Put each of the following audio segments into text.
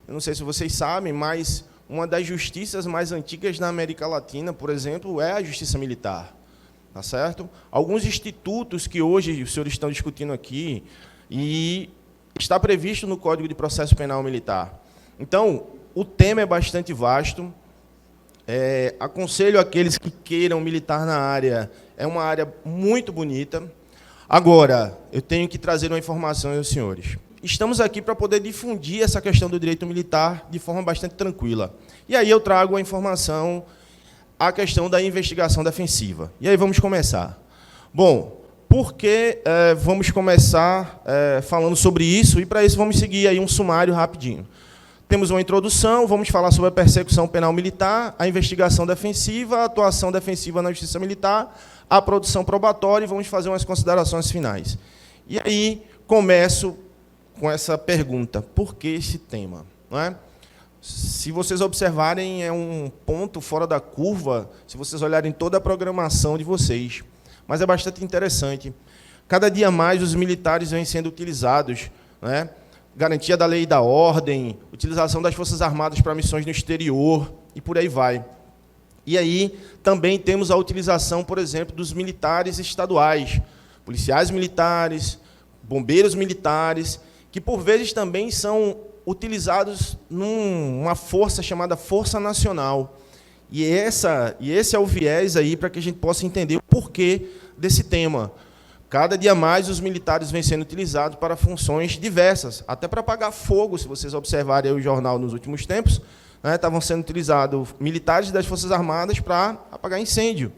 Eu não sei se vocês sabem, mas uma das justiças mais antigas da América Latina, por exemplo, é a justiça militar. Tá certo? Alguns institutos que hoje os senhores estão discutindo aqui, e está previsto no Código de Processo Penal Militar. Então, o tema é bastante vasto. Aconselho aqueles que queiram militar na área, é uma área muito bonita. Agora, eu tenho que trazer uma informação aos senhores. Estamos aqui para poder difundir essa questão do direito militar de forma bastante tranquila. E aí eu trago a informação, a questão da investigação defensiva. E aí vamos começar. Bom, por que vamos começar falando sobre isso? E para isso vamos seguir aí um sumário rapidinho. Temos uma introdução, vamos falar sobre a persecução penal militar, a investigação defensiva, a atuação defensiva na justiça militar, a produção probatória, e vamos fazer umas considerações finais. E aí começo com essa pergunta: por que esse tema? Não é? Se vocês observarem, é um ponto fora da curva, se vocês olharem toda a programação de vocês. Mas é bastante interessante. Cada dia mais os militares vêm sendo utilizados, né? Garantia da lei e da ordem, utilização das Forças Armadas para missões no exterior, e por aí vai. E aí também temos a utilização, por exemplo, dos militares estaduais, policiais militares, bombeiros militares, que por vezes também são utilizados numa força chamada Força Nacional. E esse é o viés aí para que a gente possa entender o porquê desse tema. Cada dia mais os militares vêm sendo utilizados para funções diversas, até para apagar fogo, se vocês observarem aí o jornal nos últimos tempos, né, estavam sendo utilizados militares das Forças Armadas para apagar incêndio.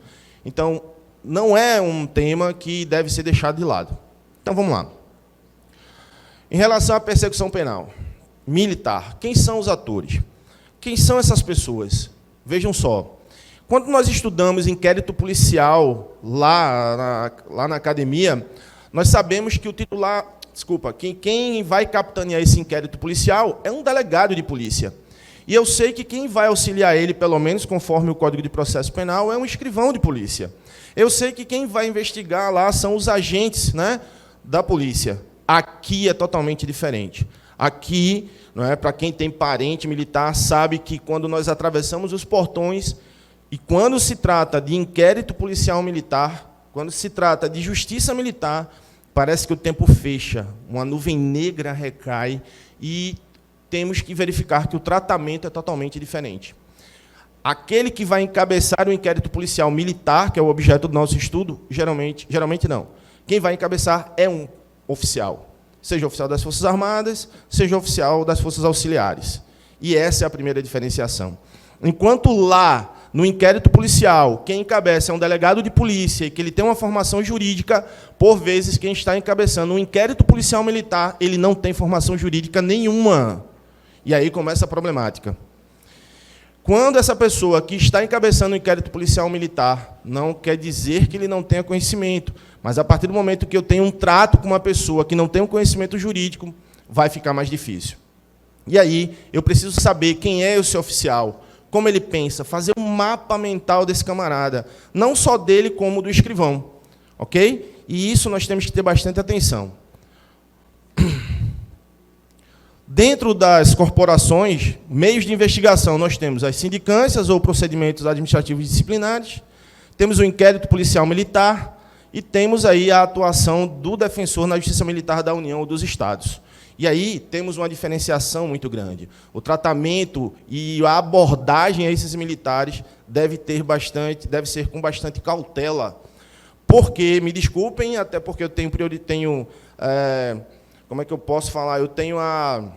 Então, não é um tema que deve ser deixado de lado. Então, vamos lá. Em relação à persecução penal militar, quem são os atores? Quem são essas pessoas? Vejam só. Quando nós estudamos inquérito policial lá na academia, nós sabemos que o titular, quem vai capitanear esse inquérito policial é um delegado de polícia. E eu sei que quem vai auxiliar ele, pelo menos conforme o Código de Processo Penal, é um escrivão de polícia. Eu sei que quem vai investigar lá são os agentes, né, da polícia. Aqui é totalmente diferente. Aqui, não é, para quem tem parente militar, sabe que quando nós atravessamos os portões, e quando se trata de inquérito policial militar, quando se trata de justiça militar, parece que o tempo fecha, uma nuvem negra recai e temos que verificar que o tratamento é totalmente diferente. Aquele que vai encabeçar o inquérito policial militar, que é o objeto do nosso estudo, geralmente não. Quem vai encabeçar é um oficial, seja oficial das Forças Armadas, seja oficial das Forças Auxiliares. E essa é a primeira diferenciação. Enquanto lá, no inquérito policial, quem encabeça é um delegado de polícia e que ele tem uma formação jurídica, por vezes, quem está encabeçando um inquérito policial militar, ele não tem formação jurídica nenhuma. E aí começa a problemática. Quando essa pessoa que está encabeçando o inquérito policial militar, não quer dizer que ele não tenha conhecimento, mas a partir do momento que eu tenho um trato com uma pessoa que não tem um conhecimento jurídico, vai ficar mais difícil. E aí eu preciso saber quem é esse oficial, como ele pensa, fazer um mapa mental desse camarada, não só dele, como do escrivão. Ok? E isso nós temos que ter bastante atenção. Dentro das corporações, meios de investigação, nós temos as sindicâncias ou procedimentos administrativos disciplinares, temos o inquérito policial militar e temos aí a atuação do defensor na Justiça Militar da União ou dos Estados. E aí temos uma diferenciação muito grande. O tratamento e a abordagem a esses militares deve ser com bastante cautela. Porque, me desculpem, até porque eu tenho como é que eu posso falar? Eu tenho a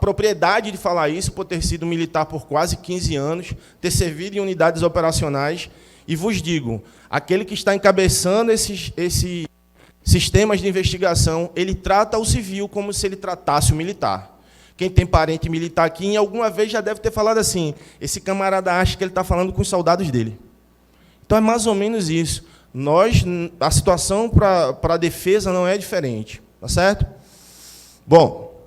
propriedade de falar isso, por ter sido militar por quase 15 anos, ter servido em unidades operacionais, e vos digo, aquele que está encabeçando esses sistemas de investigação, ele trata o civil como se ele tratasse o militar. Quem tem parente militar aqui, em alguma vez já deve ter falado assim, esse camarada acha que ele está falando com os soldados dele. Então, é mais ou menos isso. A situação para a defesa não é diferente. Tá certo? Bom,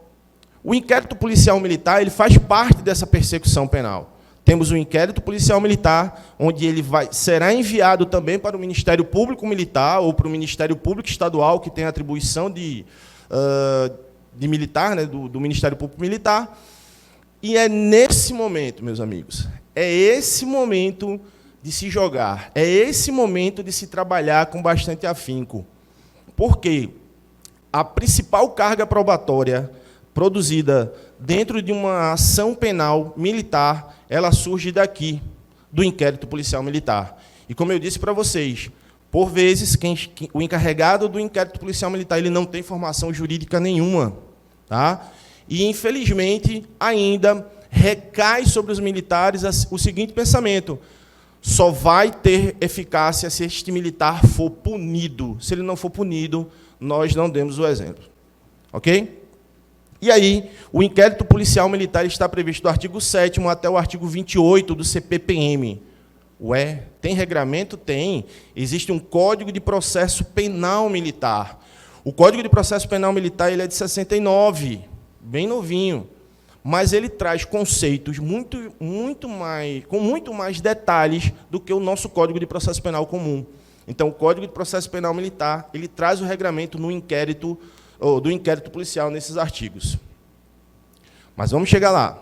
o inquérito policial militar ele faz parte dessa persecução penal. Temos o inquérito policial militar, onde ele será enviado também para o Ministério Público Militar ou para o Ministério Público Estadual, que tem a atribuição de de militar, né, do Ministério Público Militar. E é nesse momento, meus amigos, é esse momento de se jogar, é esse momento de se trabalhar com bastante afinco. Por quê? A principal carga probatória produzida dentro de uma ação penal militar, ela surge daqui, do inquérito policial militar. E como eu disse para vocês, por vezes, o encarregado do inquérito policial militar ele não tem formação jurídica nenhuma. Tá? E, infelizmente, ainda recai sobre os militares o seguinte pensamento: só vai ter eficácia se este militar for punido. Se ele não for punido, nós não demos o exemplo. Ok? E aí, o inquérito policial militar está previsto do artigo 7º até o artigo 28 do CPPM. Ué, tem regramento? Tem. Existe um Código de Processo Penal Militar. O Código de Processo Penal Militar ele é de 69, bem novinho, mas ele traz conceitos com muito mais detalhes do que o nosso Código de Processo Penal comum. Então, o Código de Processo Penal Militar ele traz o regramento do inquérito policial nesses artigos. Mas vamos chegar lá.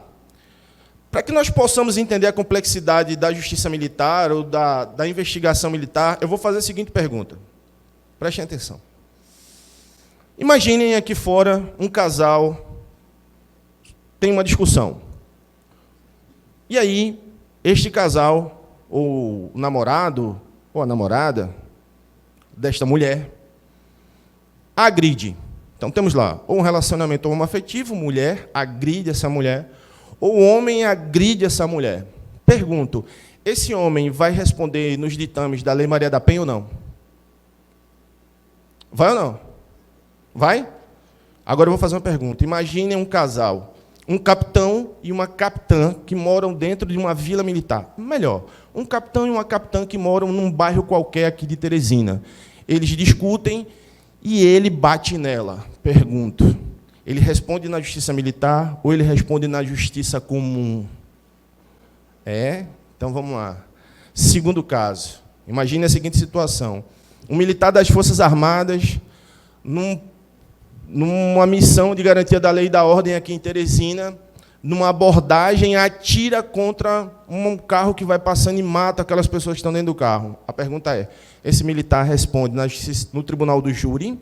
Para que nós possamos entender a complexidade da justiça militar ou da investigação militar, eu vou fazer a seguinte pergunta. Prestem atenção. Imaginem aqui fora um casal tem uma discussão. E aí, este casal, ou o namorado, ou a namorada desta mulher, agride. Então, temos lá, ou um relacionamento homoafetivo, mulher agride essa mulher, ou o homem agride essa mulher. Pergunto, esse homem vai responder nos ditames da Lei Maria da Penha ou não? Vai ou não? Vai? Agora eu vou fazer uma pergunta. Imaginem um casal, um capitão e uma capitã que moram dentro de uma vila militar. Melhor, um capitão e uma capitã que moram num bairro qualquer aqui de Teresina. Eles discutem e ele bate nela. Pergunto, ele responde na justiça militar ou ele responde na justiça comum? Então vamos lá. Segundo caso, imagine a seguinte situação. Um militar das Forças Armadas, numa missão de garantia da lei e da ordem aqui em Teresina, numa abordagem, atira contra um carro que vai passando e mata aquelas pessoas que estão dentro do carro. A pergunta é, esse militar responde no Tribunal do Júri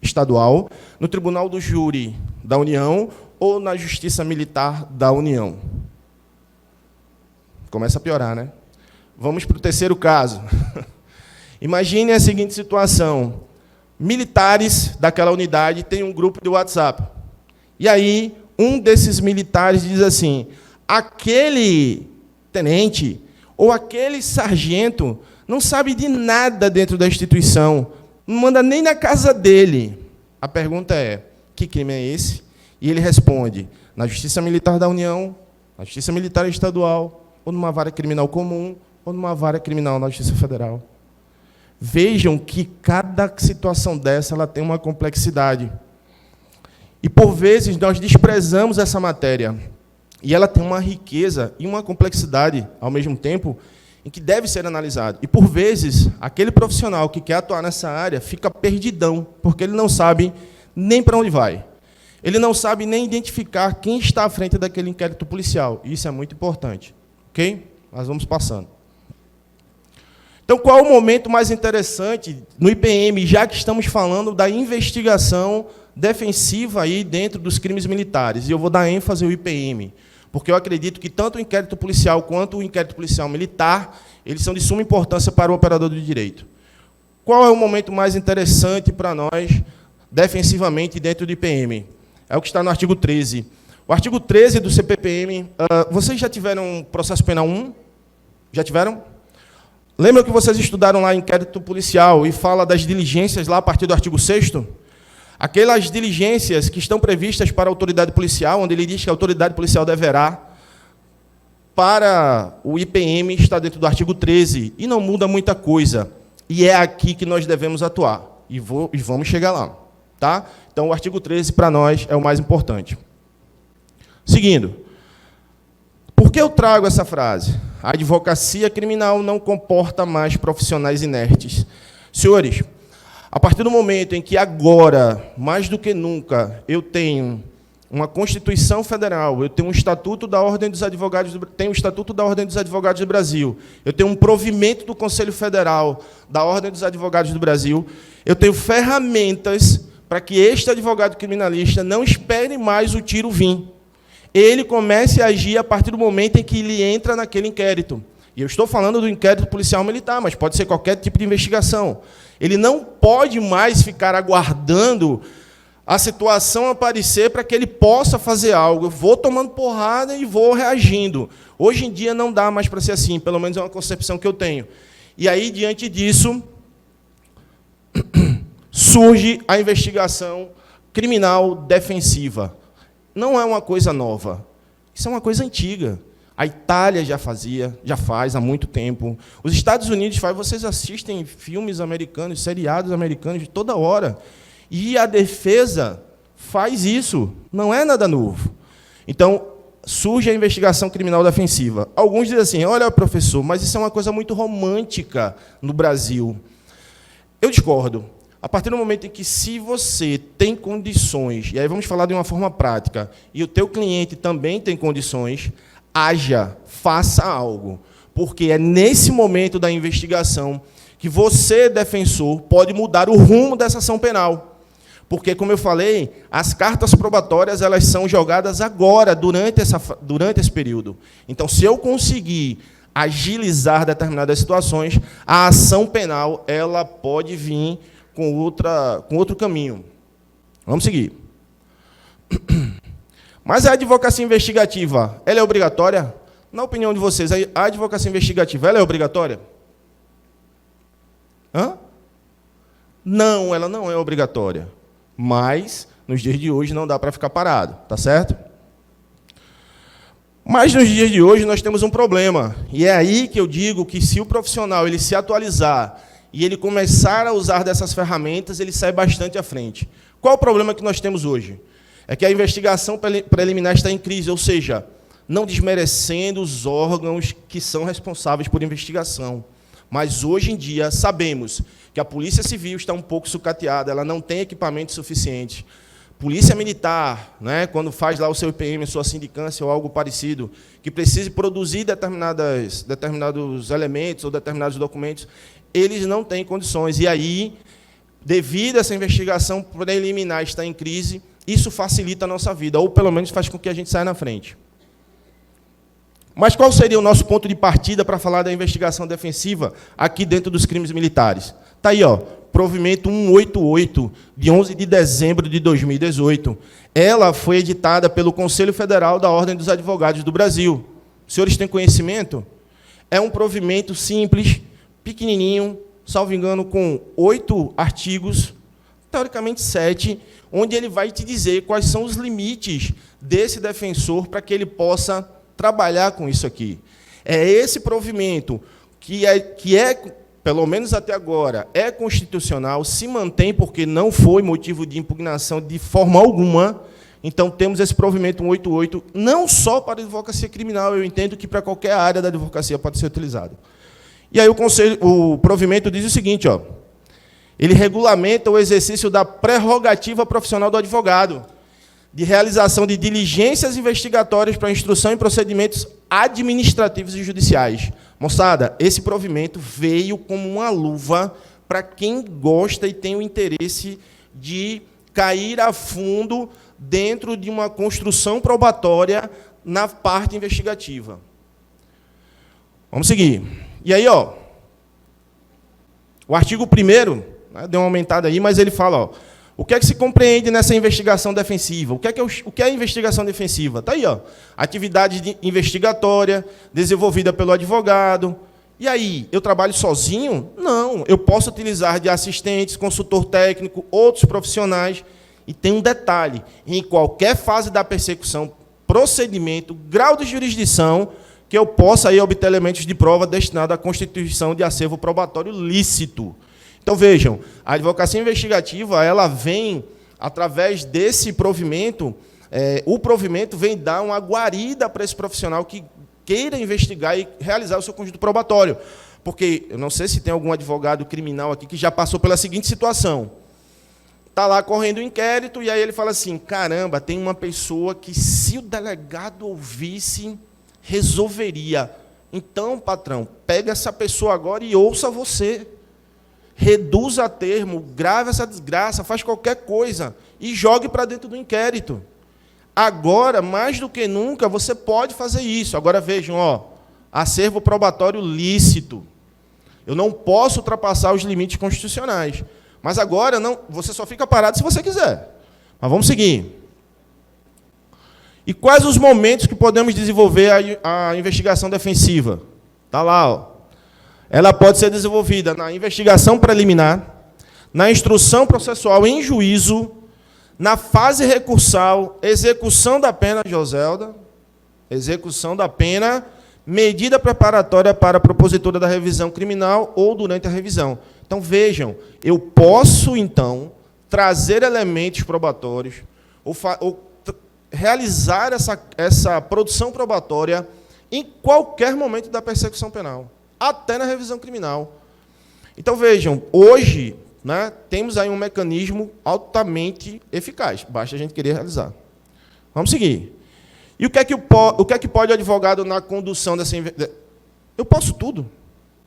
Estadual, no Tribunal do Júri da União ou na Justiça Militar da União? Começa a piorar, né? Vamos para o terceiro caso. Imagine a seguinte situação. Militares daquela unidade têm um grupo de WhatsApp. E aí, um desses militares diz assim, aquele tenente ou aquele sargento não sabe de nada dentro da instituição, não manda nem na casa dele. A pergunta é, que crime é esse? E ele responde, na Justiça Militar da União, na Justiça Militar Estadual, ou numa vara criminal comum, ou numa vara criminal na Justiça Federal. Vejam que cada situação dessa ela tem uma complexidade. E, por vezes, nós desprezamos essa matéria. E ela tem uma riqueza e uma complexidade, ao mesmo tempo, em que deve ser analisado. E, por vezes, aquele profissional que quer atuar nessa área fica perdidão, porque ele não sabe nem para onde vai. Ele não sabe nem identificar quem está à frente daquele inquérito policial. E isso é muito importante. Ok? Nós vamos passando. Então, qual é o momento mais interessante no IPM, já que estamos falando da investigação defensiva aí dentro dos crimes militares? E eu vou dar ênfase ao IPM, porque eu acredito que tanto o inquérito policial quanto o inquérito policial militar, eles são de suma importância para o operador do direito. Qual é o momento mais interessante para nós, defensivamente, dentro do IPM? É o que está no artigo 13. O artigo 13 do CPPM, vocês já tiveram processo penal 1? Já tiveram? Lembram que vocês estudaram lá inquérito policial e fala das diligências lá a partir do artigo 6º? Aquelas diligências que estão previstas para a autoridade policial, onde ele diz que a autoridade policial deverá, para o IPM está dentro do artigo 13, e não muda muita coisa. E é aqui que nós devemos atuar. E vamos chegar lá. Tá? Então, o artigo 13, para nós, é o mais importante. Seguindo. Por que eu trago essa frase? A advocacia criminal não comporta mais profissionais inertes. Senhores, A partir do momento em que agora, mais do que nunca, eu tenho uma Constituição Federal, eu tenho um Estatuto da Ordem dos Advogados do Brasil, eu tenho um provimento do Conselho Federal da Ordem dos Advogados do Brasil, eu tenho ferramentas para que este advogado criminalista não espere mais o tiro vir. Ele comece a agir a partir do momento em que ele entra naquele inquérito. E eu estou falando do inquérito policial militar, mas pode ser qualquer tipo de investigação. Ele não pode mais ficar aguardando a situação aparecer para que ele possa fazer algo. Eu vou tomando porrada e vou reagindo. Hoje em dia não dá mais para ser assim, pelo menos é uma concepção que eu tenho. E aí, diante disso, surge a investigação criminal defensiva. Não é uma coisa nova. Isso é uma coisa antiga. A Itália já faz há muito tempo. Os Estados Unidos fazem. Vocês assistem filmes americanos, seriados americanos de toda hora. E a defesa faz isso. Não é nada novo. Então, surge a investigação criminal defensiva. Alguns dizem assim, olha, professor, mas isso é uma coisa muito romântica no Brasil. Eu discordo. A partir do momento em que, se você tem condições, e aí vamos falar de uma forma prática, e o teu cliente também tem condições, haja, faça algo. Porque é nesse momento da investigação que você, defensor, pode mudar o rumo dessa ação penal. Porque, como eu falei, as cartas probatórias elas são jogadas agora, durante esse período. Então, se eu conseguir agilizar determinadas situações, a ação penal ela pode vir com outro caminho. Vamos seguir. Mas a advocacia investigativa, ela é obrigatória? Na opinião de vocês, a advocacia investigativa, ela é obrigatória? Hã? Não, ela não é obrigatória. Mas, nos dias de hoje, não dá para ficar parado, tá certo? Mas, nos dias de hoje, nós temos um problema. E é aí que eu digo que, se o profissional ele se atualizar e ele começar a usar dessas ferramentas, ele sai bastante à frente. Qual o problema que nós temos hoje? É que a investigação preliminar está em crise, ou seja, não desmerecendo os órgãos que são responsáveis por investigação. Mas, hoje em dia, sabemos que a Polícia Civil está um pouco sucateada, ela não tem equipamento suficiente. Polícia Militar, né, quando faz lá o seu IPM, sua sindicância ou algo parecido, que precise produzir determinados elementos ou determinados documentos, eles não têm condições. E aí, devido a essa investigação preliminar estar em crise, isso facilita a nossa vida, ou pelo menos faz com que a gente saia na frente. Mas qual seria o nosso ponto de partida para falar da investigação defensiva aqui dentro dos crimes militares? Está aí, ó, provimento 188, de 11 de dezembro de 2018. Ela foi editada pelo Conselho Federal da Ordem dos Advogados do Brasil. Os senhores têm conhecimento? É um provimento simples, pequenininho, salvo engano, com 8 artigos, teoricamente 7, onde ele vai te dizer quais são os limites desse defensor para que ele possa trabalhar com isso aqui. É esse provimento que é, pelo menos até agora, é constitucional, se mantém porque não foi motivo de impugnação de forma alguma. Então, temos esse provimento 188, não só para a advocacia criminal, eu entendo que para qualquer área da advocacia pode ser utilizado. E aí o provimento diz o seguinte, ó, ele regulamenta o exercício da prerrogativa profissional do advogado, de realização de diligências investigatórias para instrução em procedimentos administrativos e judiciais. Moçada, esse provimento veio como uma luva para quem gosta e tem o interesse de cair a fundo dentro de uma construção probatória na parte investigativa. Vamos seguir. E aí, ó, o artigo 1º, né, deu uma aumentada aí, mas ele fala, ó, o que é que se compreende nessa investigação defensiva? O que é a investigação defensiva? Está aí, ó, atividade investigatória desenvolvida pelo advogado. E aí, eu trabalho sozinho? Não, eu posso utilizar de assistentes, consultor técnico, outros profissionais. E tem um detalhe, em qualquer fase da persecução, procedimento, grau de jurisdição, que eu possa aí obter elementos de prova destinados à constituição de acervo probatório lícito. Então, vejam, a advocacia investigativa ela vem, através desse provimento, o provimento vem dar uma guarida para esse profissional que queira investigar e realizar o seu conjunto probatório, Porque eu não sei se tem algum advogado criminal aqui que já passou pela seguinte situação. Está lá correndo o inquérito, e aí ele fala assim, caramba, tem uma pessoa que, se o delegado ouvisse, resolveria. Então, patrão, pega essa pessoa agora e ouça você. Reduza a termo, grave essa desgraça, faz qualquer coisa e jogue para dentro do inquérito. Agora, mais do que nunca, você pode fazer isso. Agora, vejam, acervo probatório lícito. Eu não posso ultrapassar os limites constitucionais. Mas agora, não, você só fica parado se você quiser. Mas vamos seguir. E quais os momentos que podemos desenvolver a investigação defensiva? Está lá. Ela pode ser desenvolvida na investigação preliminar, na instrução processual em juízo, na fase recursal, execução da pena, Joselda, execução da pena, medida preparatória para a propositura da revisão criminal ou durante a revisão. Então, vejam, eu posso, então, trazer elementos probatórios ou realizar essa produção probatória em qualquer momento da persecução penal, até na revisão criminal. Então, vejam, hoje, né, temos aí um mecanismo altamente eficaz, basta a gente querer realizar. Vamos seguir. E o que é que pode o advogado na condução dessa investigação? Eu posso tudo.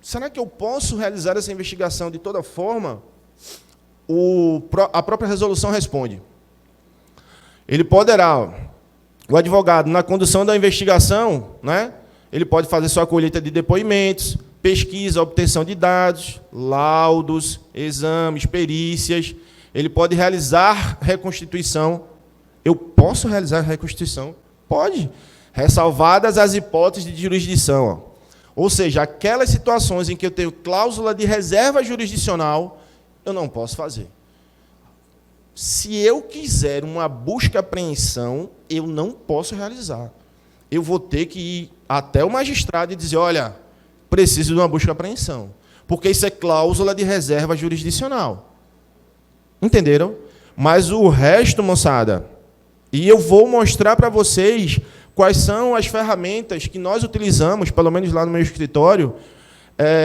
Será que eu posso realizar essa investigação de toda forma? A própria resolução responde. Ele poderá, o advogado, na condução da investigação, né, ele pode fazer sua colheita de depoimentos, pesquisa, obtenção de dados, laudos, exames, perícias. Ele pode realizar reconstituição. Eu posso realizar reconstituição? Pode. Ressalvadas as hipóteses de jurisdição. Ou seja, aquelas situações em que eu tenho cláusula de reserva jurisdicional, eu não posso fazer. Se eu quiser uma busca-apreensão, eu não posso realizar. Eu vou ter que ir até o magistrado e dizer, olha, preciso de uma busca-apreensão. Porque isso é cláusula de reserva jurisdicional. Entenderam? Mas o resto, moçada, e eu vou mostrar para vocês quais são as ferramentas que nós utilizamos, pelo menos lá no meu escritório,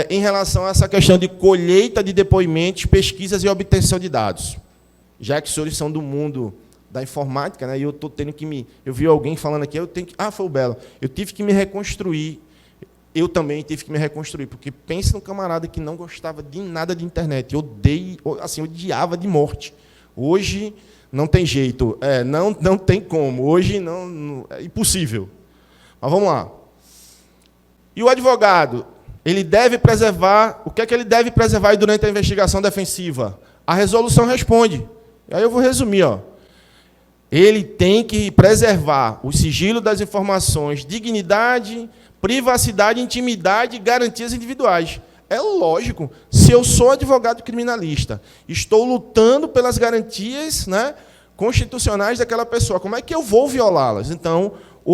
em relação a essa questão de colheita de depoimentos, pesquisas e obtenção de dados. Já que os senhores são do mundo da informática, né, e eu estou tendo que me... Eu vi alguém falando aqui, eu tenho que... Ah, foi o Belo. Eu tive que me reconstruir. Eu também tive que me reconstruir, porque pensa num camarada que não gostava de nada de internet. Eu odiava de morte. Hoje... Não tem jeito, não tem como. Hoje não, é impossível. Mas vamos lá. E o advogado, ele deve preservar... O que é que ele deve preservar durante a investigação defensiva? A resolução responde. E aí eu vou resumir. Ele tem que preservar o sigilo das informações, dignidade, privacidade, intimidade e garantias individuais. É lógico, se eu sou advogado criminalista, estou lutando pelas garantias, né, constitucionais daquela pessoa, como é que eu vou violá-las? Então,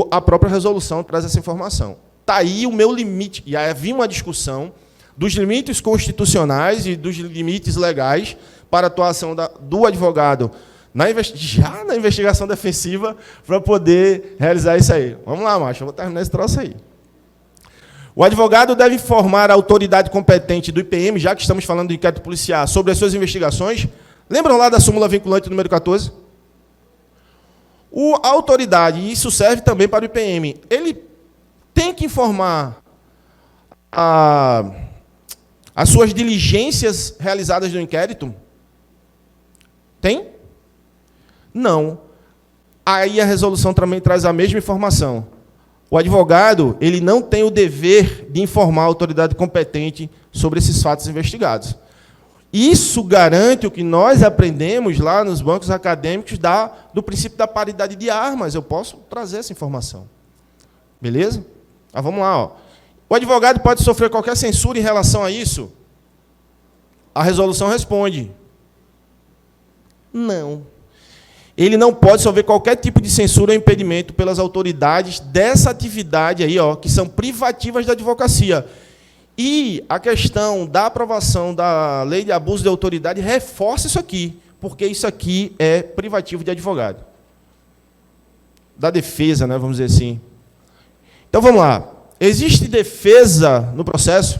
a própria resolução traz essa informação. Está aí o meu limite. E aí havia uma discussão dos limites constitucionais e dos limites legais para a atuação do advogado já na investigação defensiva para poder realizar isso aí. Vamos lá, macho, eu vou terminar esse troço aí. O advogado deve informar a autoridade competente do IPM, já que estamos falando de inquérito policial, sobre as suas investigações. Lembram lá da súmula vinculante número 14? A autoridade, e isso serve também para o IPM, ele tem que informar as suas diligências realizadas no inquérito? Tem? Não. Aí a resolução também traz a mesma informação. O advogado, ele não tem o dever de informar a autoridade competente sobre esses fatos investigados. Isso garante o que nós aprendemos lá nos bancos acadêmicos do princípio da paridade de armas. Eu posso trazer essa informação. Beleza? Mas vamos lá. O advogado pode sofrer qualquer censura em relação a isso? A resolução responde. Não. Ele não pode sofrer qualquer tipo de censura ou impedimento pelas autoridades dessa atividade aí, que são privativas da advocacia. E a questão da aprovação da lei de abuso de autoridade reforça isso aqui, porque isso aqui é privativo de advogado. Da defesa, né, vamos dizer assim. Então, vamos lá. Existe defesa no processo?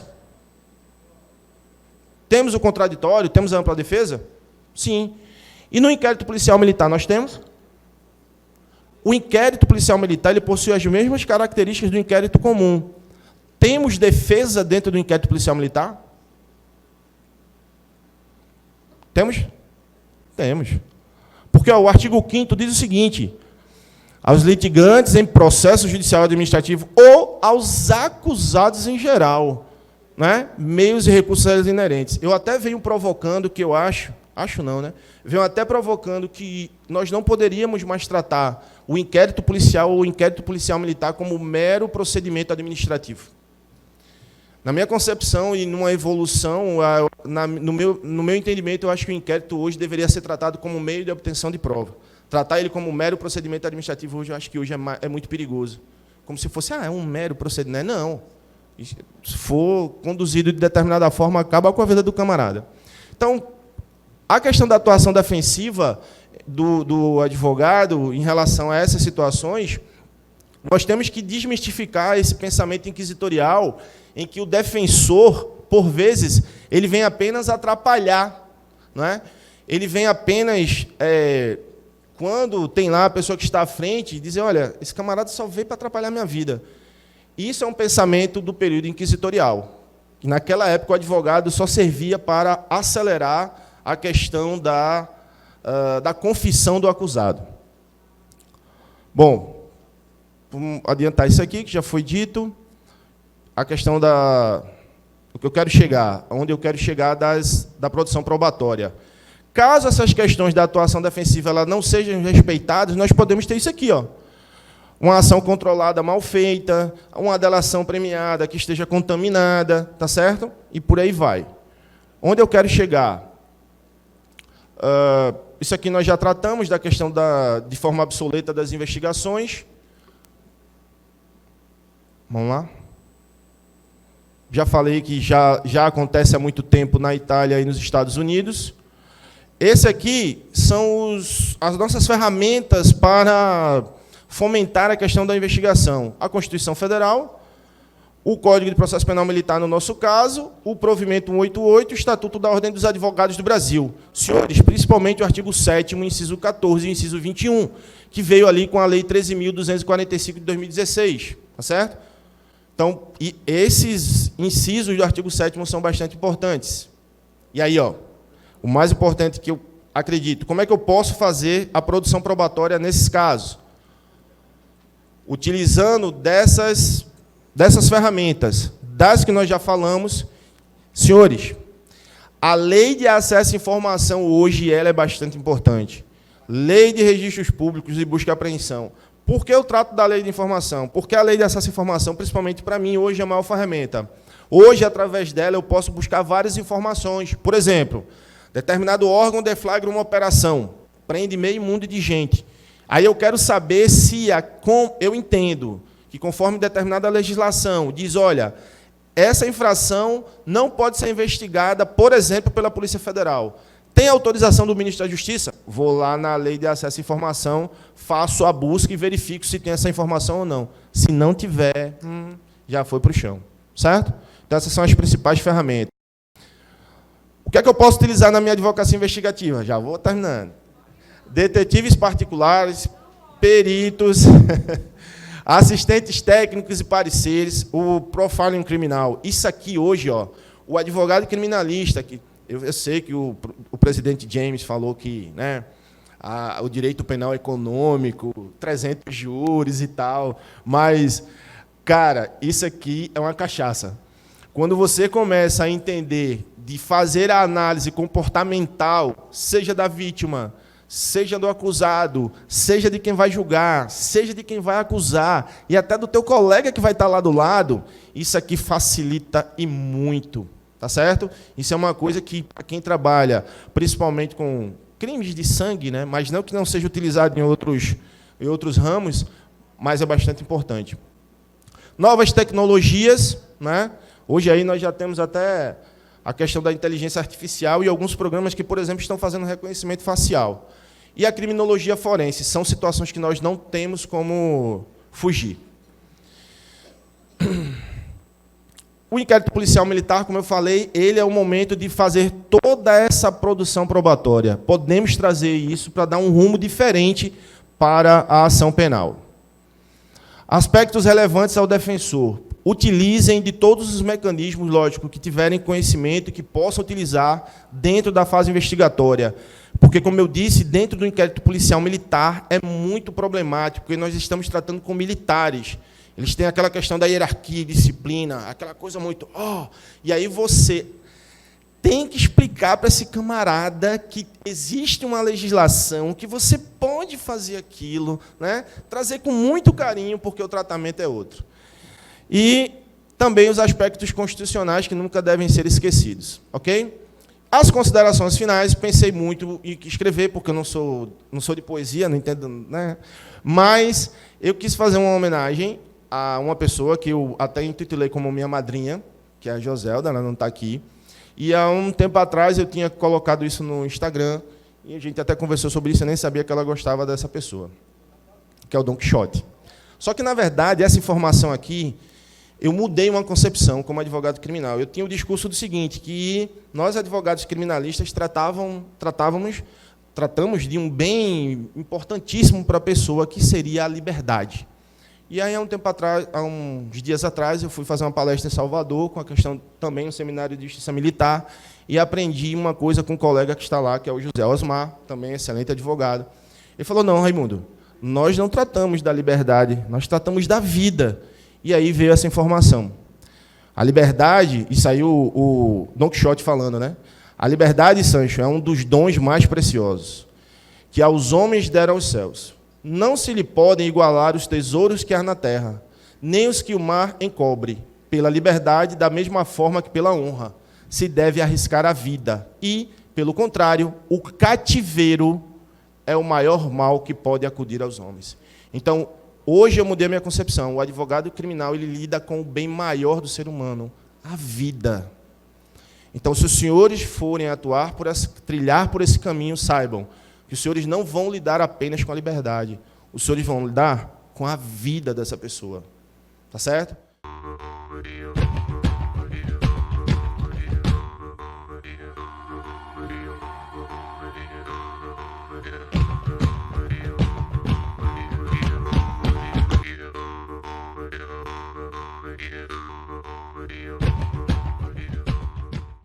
Temos o contraditório? Temos a ampla defesa? Sim. E no inquérito policial militar nós temos? O inquérito policial militar ele possui as mesmas características do inquérito comum. Temos defesa dentro do inquérito policial militar? Temos? Temos. Porque o artigo 5º diz o seguinte: aos litigantes em processo judicial administrativo ou aos acusados em geral, né, meios e recursos a eles inerentes. Eu até venho provocando que eu acho não, né? Venho até provocando que nós não poderíamos mais tratar o inquérito policial ou o inquérito policial militar como mero procedimento administrativo. Na minha concepção e numa evolução, no meu entendimento, eu acho que o inquérito hoje deveria ser tratado como meio de obtenção de prova. Tratar ele como mero procedimento administrativo, hoje, eu acho que hoje é muito perigoso. Como se fosse, é um mero procedimento. Não. Se for conduzido de determinada forma, acaba com a vida do camarada. Então, a questão da atuação defensiva do advogado em relação a essas situações, nós temos que desmistificar esse pensamento inquisitorial em que o defensor, por vezes, ele vem apenas atrapalhar, não é? Ele vem apenas, quando tem lá a pessoa que está à frente, dizer, olha, esse camarada só veio para atrapalhar a minha vida. Isso é um pensamento do período inquisitorial. E naquela época, o advogado só servia para acelerar a questão da confissão do acusado. Bom, vamos adiantar isso aqui, que já foi dito. A questão o que eu quero chegar, onde eu quero chegar da produção probatória. Caso essas questões da atuação defensiva ela não sejam respeitadas, nós podemos ter isso aqui, ó. Uma ação controlada mal feita, uma delação premiada que esteja contaminada, tá certo? E por aí vai. Onde eu quero chegar? Isso aqui nós já tratamos da questão de forma obsoleta das investigações. Vamos lá. Já falei que já acontece há muito tempo na Itália e nos Estados Unidos. Esse aqui são as nossas ferramentas para fomentar a questão da investigação. A Constituição Federal, o Código de Processo Penal Militar, no nosso caso, o Provimento 188 e o Estatuto da Ordem dos Advogados do Brasil. Senhores, principalmente o artigo 7º, inciso 14 e inciso 21, que veio ali com a Lei 13.245 de 2016. Tá certo? Então, e esses incisos do artigo 7º são bastante importantes. E aí, ó, o mais importante que eu acredito, como é que eu posso fazer a produção probatória nesses casos? Utilizando dessas ferramentas, das que nós já falamos. Senhores, a lei de acesso à informação hoje ela é bastante importante. Lei de registros públicos e busca e apreensão. Por que eu trato da lei de informação? Porque a lei de acesso à informação, principalmente para mim, hoje é a maior ferramenta. Hoje, através dela, eu posso buscar várias informações. Por exemplo, determinado órgão deflagra uma operação, prende meio mundo de gente. Aí eu quero saber se eu entendo que, conforme determinada legislação, diz, olha, essa infração não pode ser investigada, por exemplo, pela Polícia Federal. Tem autorização do Ministro da Justiça? Vou lá na Lei de Acesso à Informação, faço a busca e verifico se tem essa informação ou não. Se não tiver, já foi para o chão. Certo? Então, essas são as principais ferramentas. O que é que eu posso utilizar na minha advocacia investigativa? Já vou terminando. Detetives particulares, peritos, assistentes técnicos e pareceres, o profiling criminal. Isso aqui hoje, ó, o advogado criminalista, que eu sei que o presidente James falou que, né, o direito penal econômico, 300 júris e tal, mas, cara, isso aqui é uma cachaça. Quando você começa a entender de fazer a análise comportamental, seja da vítima, seja do acusado, seja de quem vai julgar, seja de quem vai acusar, e até do teu colega que vai estar lá do lado, isso aqui facilita e muito. Tá certo? Isso é uma coisa que, para quem trabalha, principalmente com crimes de sangue, né, mas não que não seja utilizado em outros ramos, mas é bastante importante. Novas tecnologias, né? Hoje aí nós já temos até a questão da inteligência artificial e alguns programas que, por exemplo, estão fazendo reconhecimento facial. E a criminologia forense, são situações que nós não temos como fugir. O inquérito policial militar, como eu falei, ele é o momento de fazer toda essa produção probatória. Podemos trazer isso para dar um rumo diferente para a ação penal. Aspectos relevantes ao defensor. Utilizem de todos os mecanismos, lógico, que tiverem conhecimento e que possam utilizar dentro da fase investigatória. Porque, como eu disse, dentro do inquérito policial militar é muito problemático, porque nós estamos tratando com militares. Eles têm aquela questão da hierarquia, disciplina, aquela coisa muito... E aí você tem que explicar para esse camarada que existe uma legislação, que você pode fazer aquilo, né? Trazer com muito carinho, porque o tratamento é outro. E também os aspectos constitucionais que nunca devem ser esquecidos. Ok? As considerações finais, pensei muito em escrever, porque eu não sou de poesia, não entendo, né? Mas eu quis fazer uma homenagem a uma pessoa que eu até intitulei como minha madrinha, que é a Joselda, ela não está aqui. E há um tempo atrás eu tinha colocado isso no Instagram, e a gente até conversou sobre isso, eu nem sabia que ela gostava dessa pessoa, que é o Don Quixote. Só que, na verdade, essa informação aqui, eu mudei uma concepção como advogado criminal. Eu tinha o discurso do seguinte, que nós, advogados criminalistas, tratamos de um bem importantíssimo para a pessoa, que seria a liberdade. E aí, há uns dias atrás, eu fui fazer uma palestra em Salvador, com a questão também no Seminário de Justiça Militar, e aprendi uma coisa com um colega que está lá, que é o José Osmar, também excelente advogado. Ele falou, não, Raimundo, nós não tratamos da liberdade, nós tratamos da vida. E aí veio essa informação. A liberdade, e saiu o Don Quixote falando, né? A liberdade, Sancho, é um dos dons mais preciosos, que aos homens deram aos céus. Não se lhe podem igualar os tesouros que há na terra, nem os que o mar encobre. Pela liberdade, da mesma forma que pela honra, se deve arriscar a vida. E, pelo contrário, o cativeiro é o maior mal que pode acudir aos homens. Então, hoje eu mudei a minha concepção. O advogado criminal, ele lida com o bem maior do ser humano, a vida. Então, se os senhores forem trilhar por esse caminho, saibam que os senhores não vão lidar apenas com a liberdade. Os senhores vão lidar com a vida dessa pessoa. Tá certo? Yeah.